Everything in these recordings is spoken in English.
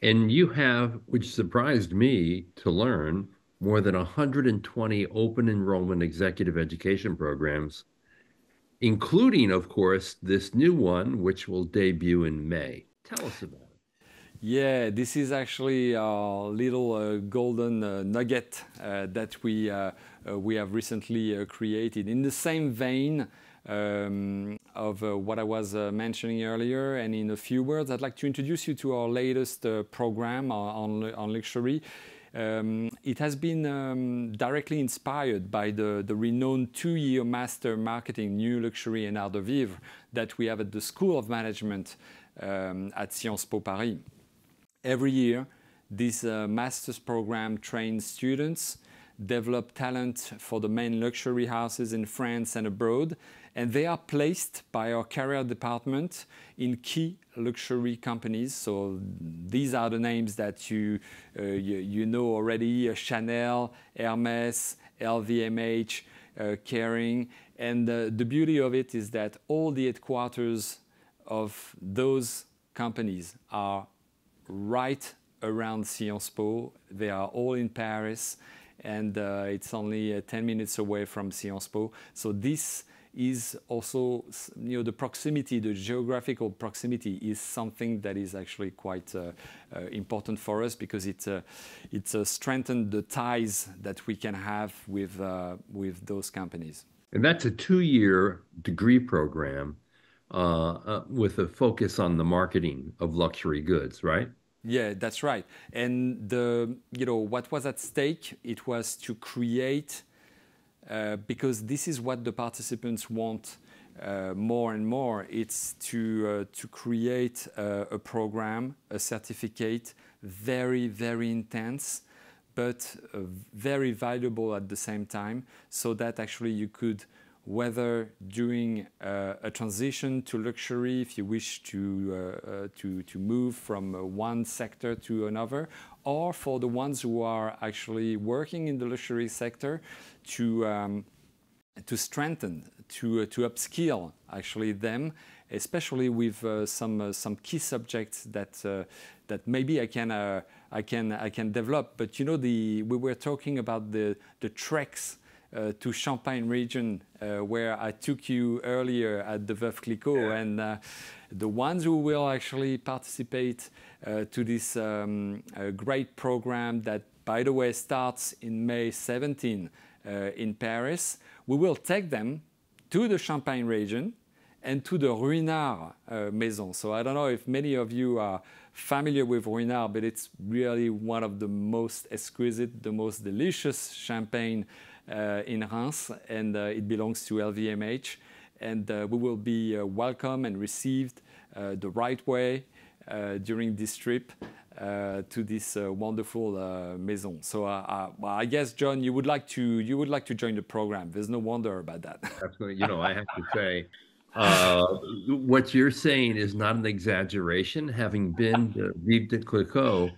And you have, which surprised me to learn, more than 120 open enrollment executive education programs, including, of course, this new one, which will debut in May. Tell us about it. Yeah, this is actually our little golden nugget that we have recently created. In the same vein of what I was mentioning earlier, and in a few words, I'd like to introduce you to our latest program on luxury. It has been directly inspired by the renowned two-year Master Marketing New Luxury and Art de Vivre that we have at the School of Management at Sciences Po Paris. Every year, this master's program trains students, develop talent for the main luxury houses in France and abroad, and they are placed by our career department in key luxury companies. So these are the names that you know already: Chanel, Hermes, LVMH, Kering. And the beauty of it is that all the headquarters of those companies are right around Sciences Po. They are all in Paris, and it's only 10 minutes away from Sciences Po. So this is also, the proximity, the geographical proximity is something that is actually quite important for us, because it's strengthened the ties that we can have with those companies. And that's a 2-year degree program with a focus on the marketing of luxury goods, right? Yeah, that's right. And what was at stake? It was to create, because this is what the participants want more and more. It's to create a program, a certificate, very, very intense, but very valuable at the same time, so that actually you could, whether doing a transition to luxury, if you wish to move from one sector to another, or for the ones who are actually working in the luxury sector, to strengthen, to upskill actually them, especially with some key subjects that maybe I can develop. But we were talking about the treks to Champagne region, where I took you earlier at the Veuve Clicquot. Yeah. And the ones who will actually participate to this great program that, by the way, starts in May 17 in Paris, we will take them to the Champagne region and to the Ruinart Maison. So I don't know if many of you are familiar with Ruinart, but it's really one of the most exquisite, the most delicious champagne in Reims, and it belongs to LVMH. And we will be welcome and received the right way during this trip to this wonderful maison. So well, I guess, John, you would like to join the program. There's no wonder about that. Absolutely. I have to say, what you're saying is not an exaggeration. Having been to Vivre de Clicquot,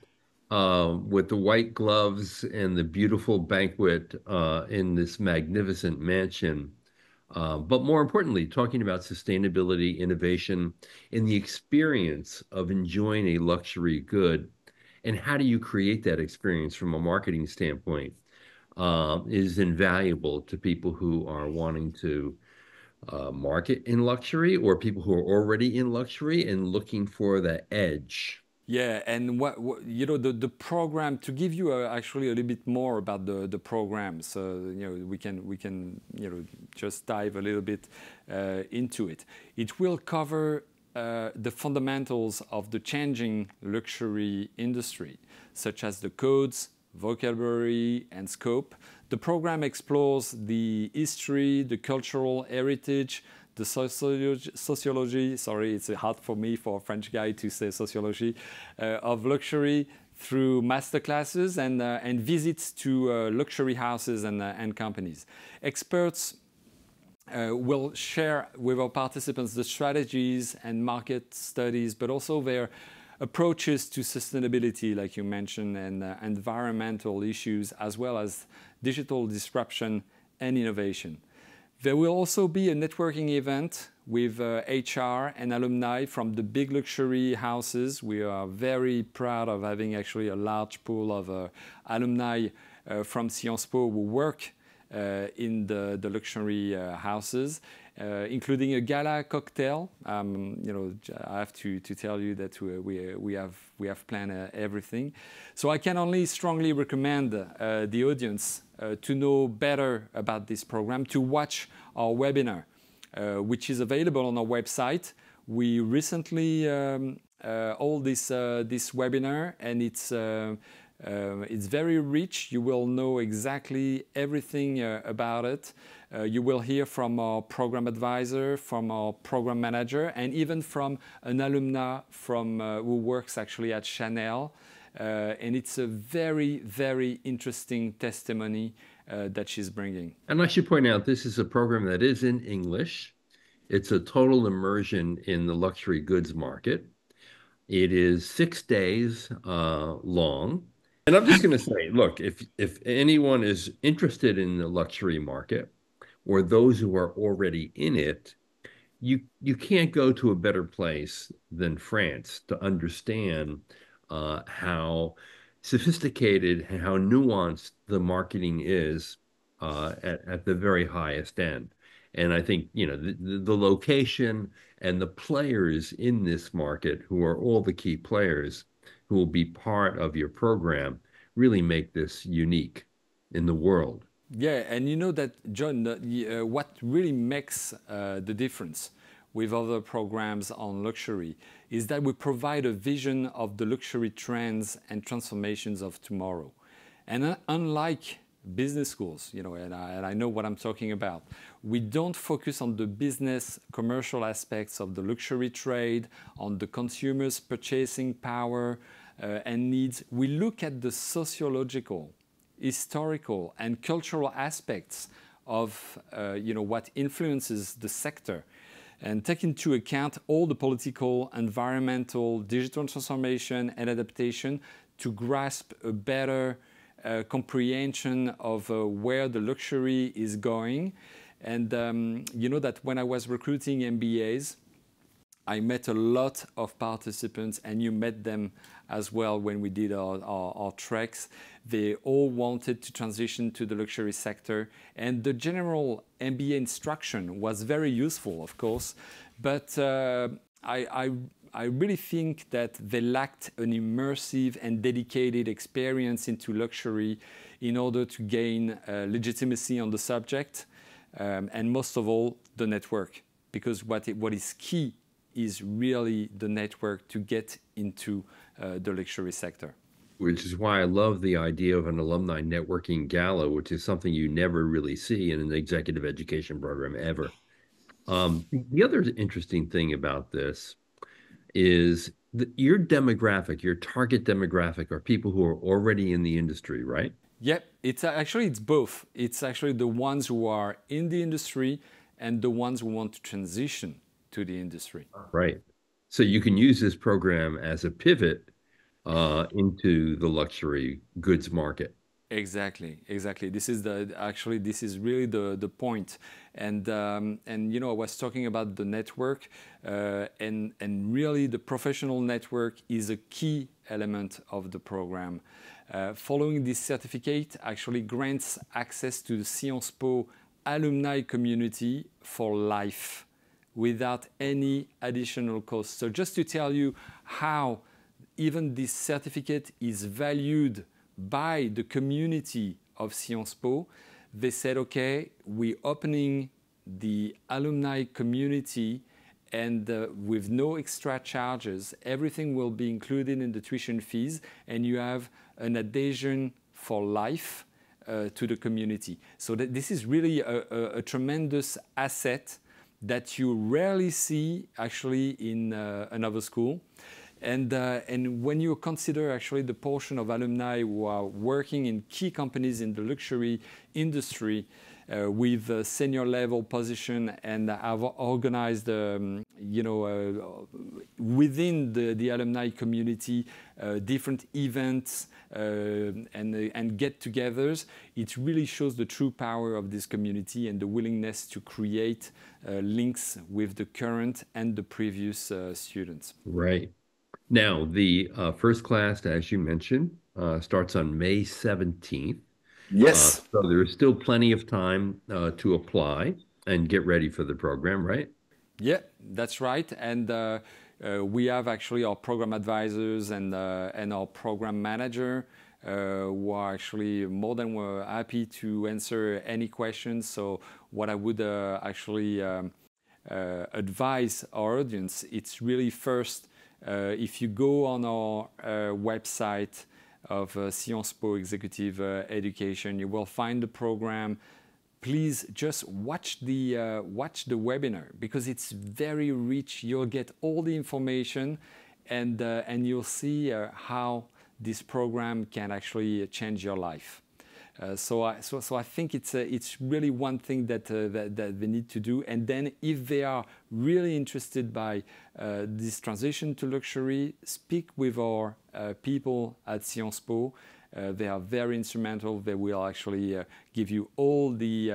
with the white gloves and the beautiful banquet in this magnificent mansion, but more importantly, talking about sustainability, innovation, and the experience of enjoying a luxury good, and how do you create that experience from a marketing standpoint, is invaluable to people who are wanting to market in luxury, or people who are already in luxury and looking for the edge. Yeah, and the program, to give you actually a little bit more about the program, so we can just dive a little bit into it. It will cover the fundamentals of the changing luxury industry, such as the codes, vocabulary, and scope. The program explores the history, the cultural heritage, the sociology, sorry, it's hard for me, for a French guy, to say sociology, of luxury, through masterclasses and visits to luxury houses and companies. Experts will share with our participants the strategies and market studies, but also their approaches to sustainability, like you mentioned, and environmental issues, as well as digital disruption and innovation. There will also be a networking event with HR and alumni from the big luxury houses. We are very proud of having actually a large pool of alumni from Sciences Po who work in the luxury houses, including a gala cocktail. I have to tell you that we have planned everything. So I can only strongly recommend the audience to know better about this program, to watch our webinar, which is available on our website. We recently hold this webinar, and it's very rich. You will know exactly everything about it. You will hear from our program advisor, from our program manager, and even from an alumna who works actually at Chanel. And it's a very, very interesting testimony that she's bringing. And I should point out, this is a program that is in English. It's a total immersion in the luxury goods market. It is 6 days long. And I'm just going to say, look, if anyone is interested in the luxury market, or those who are already in it, you can't go to a better place than France to understand how sophisticated and how nuanced the marketing is at the very highest end. And I think, the location and the players in this market, who are all the key players who will be part of your program, really make this unique in the world. Yeah, and you know that, John, what really makes the difference with other programs on luxury is that we provide a vision of the luxury trends and transformations of tomorrow. And unlike business schools, and I know what I'm talking about, we don't focus on the business commercial aspects of the luxury trade, on the consumer's purchasing power and needs. We look at the sociological, historical, and cultural aspects of what influences the sector, and take into account all the political, environmental, digital transformation and adaptation to grasp a better comprehension of where the luxury is going. And you know that when I was recruiting MBAs, I met a lot of participants, and you met them as well when we did our treks. They all wanted to transition to the luxury sector, and the general MBA instruction was very useful, of course, but I really think that they lacked an immersive and dedicated experience into luxury in order to gain legitimacy on the subject, and most of all, the network, because what is key is really the network to get into the luxury sector. Which is why I love the idea of an alumni networking gala, which is something you never really see in an executive education program ever. The other interesting thing about this is that your demographic, your target demographic, are people who are already in the industry, right? Yep, it's both. It's actually the ones who are in the industry and the ones who want to transition to the industry. Right. So you can use this program as a pivot into the luxury goods market. Exactly. This is really the point. And I was talking about the network, and really the professional network is a key element of the program. Following this certificate actually grants access to the Sciences Po alumni community for life, without any additional cost. So just to tell you how even this certificate is valued by the community of Sciences Po, they said, okay, we're opening the alumni community, and with no extra charges, everything will be included in the tuition fees, and you have an adhesion for life to the community. So this is really a tremendous asset that you rarely see actually in another school. And when you consider actually the portion of alumni who are working in key companies in the luxury industry with a senior level position and have organized within the alumni community, different events and get-togethers, it really shows the true power of this community and the willingness to create links with the current and the previous students. Right. Now, the first class, as you mentioned, starts on May 17th. Yes. So there's still plenty of time to apply and get ready for the program, right? Yeah, that's right. And we have actually our program advisors and our program manager who are actually more than happy to answer any questions. So what I would actually advise our audience, it's really first, if you go on our website of Sciences Po Executive Education, you will find the program. Please just watch the webinar because it's very rich. You'll get all the information, and you'll see how this program can actually change your life. So I think it's really one thing that they need to do. And then if they are really interested by this transition to luxury, speak with our people at Sciences Po. They are very instrumental. They will actually give you all the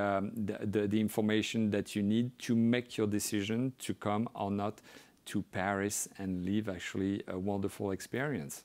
information that you need to make your decision to come or not to Paris and live actually a wonderful experience.